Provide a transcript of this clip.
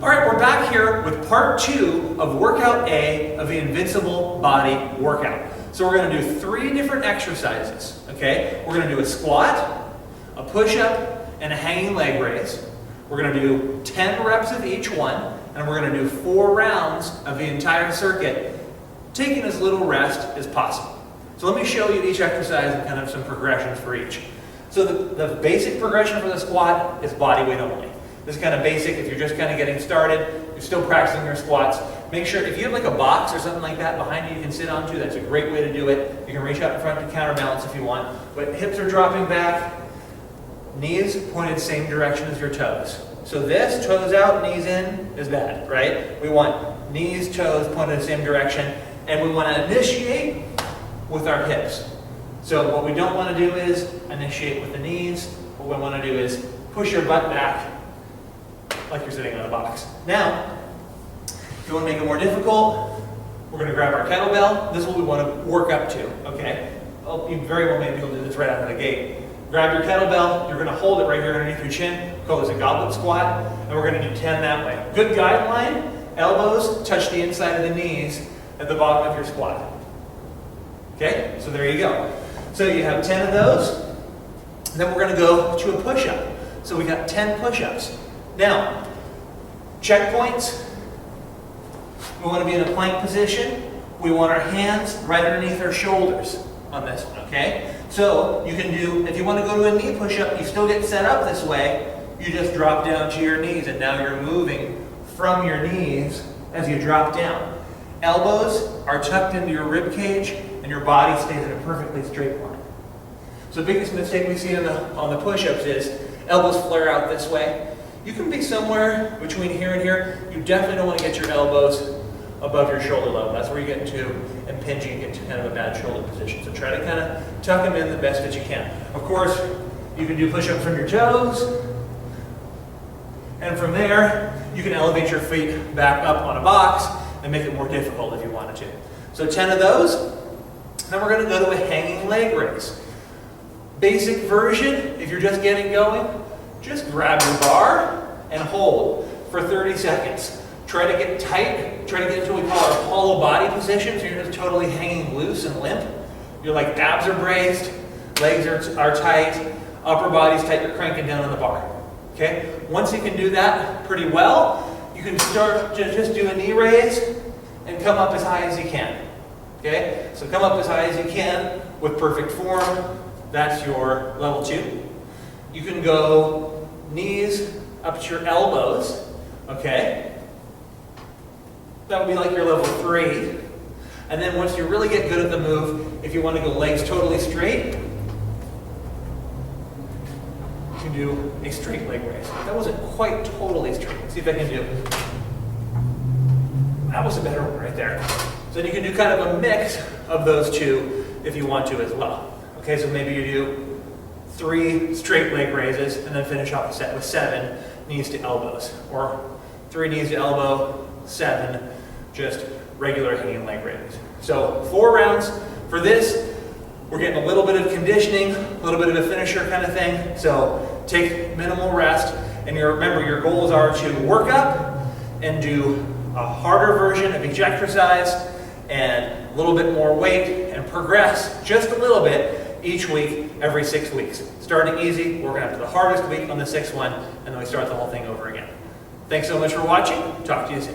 All right, we're back here with part 2 of workout A of the Invincible Body Workout. So we're going to do 3 different exercises, okay? We're going to do a squat, a push-up, and a hanging leg raise. We're going to do 10 reps of each one, and we're going to do 4 rounds of the entire circuit, taking as little rest as possible. So let me show you each exercise and kind of some progressions for each. So the basic progression for the squat is body weight only. This is kind of basic. If you're just kind of getting started, you're still practicing your squats, make sure if you have like a box or something like that behind you can sit onto, that's a great way to do it. You can reach out in front to counterbalance if you want, but hips are dropping back, knees pointed same direction as your toes. So this, toes out, knees in, is bad, right? We want knees, toes pointed the same direction, and we want to initiate with our hips. So what we don't want to do is initiate with the knees. What we want to do is push your butt back like you're sitting on a box. Now, if you want to make it more difficult, we're going to grab our kettlebell. This is what we want to work up to, okay? Oh, you very well may be able to do this right out of the gate. Grab your kettlebell, you're going to hold it right here underneath your chin, call this a goblet squat, and we're going to do 10 that way. Good guideline, elbows touch the inside of the knees at the bottom of your squat. Okay, so there you go. So you have 10 of those, and then we're going to go to a push-up. So we got 10 push-ups. Now, checkpoints. We want to be in a plank position. We want our hands right underneath our shoulders on this one, okay? So you can do, if you want to go to a knee push-up, you still get set up this way. You just drop down to your knees, and now you're moving from your knees as you drop down. Elbows are tucked into your rib cage, and your body stays in a perfectly straight line. So the biggest mistake we see on the push-ups is elbows flare out this way. You can be somewhere between here and here. You definitely don't want to get your elbows above your shoulder level. That's where you get into impinging and get to kind of a bad shoulder position. So try to kind of tuck them in the best that you can. Of course, you can do push-ups from your toes. And from there, you can elevate your feet back up on a box and make it more difficult if you wanted to. So 10 of those. Then we're going to go to a hanging leg raise. Basic version, if you're just getting going, just grab your bar and hold for 30 seconds. Try to get tight, try to get into what we call our hollow body position, so you're just totally hanging loose and limp. Your like abs are braced, legs are tight, upper body's tight, you're cranking down on the bar. Okay? Once you can do that pretty well, you can start to just do a knee raise and come up as high as you can. Okay? So come up as high as you can with perfect form. That's your level 2. You can go knees up to your elbows, okay? That would be like your level 3. And then once you really get good at the move, if you want to go legs totally straight, you can do a straight leg raise. That wasn't quite totally straight. Let's see if I can do. That was a better one right there. So then you can do kind of a mix of those two if you want to as well. Okay, so maybe you do 3 straight leg raises and then finish off the set with 7 knees to elbows. Or 3 knees to elbow, 7 just regular hanging leg raises. So 4 rounds for this. We're getting a little bit of conditioning, a little bit of a finisher kind of thing. So take minimal rest. And remember, your goals are to work up and do a harder version of each exercise and a little bit more weight and progress just a little bit each week, every 6 weeks. Starting easy, working up to the hardest week on the 6th one, and then we start the whole thing over again. Thanks so much for watching. Talk to you soon.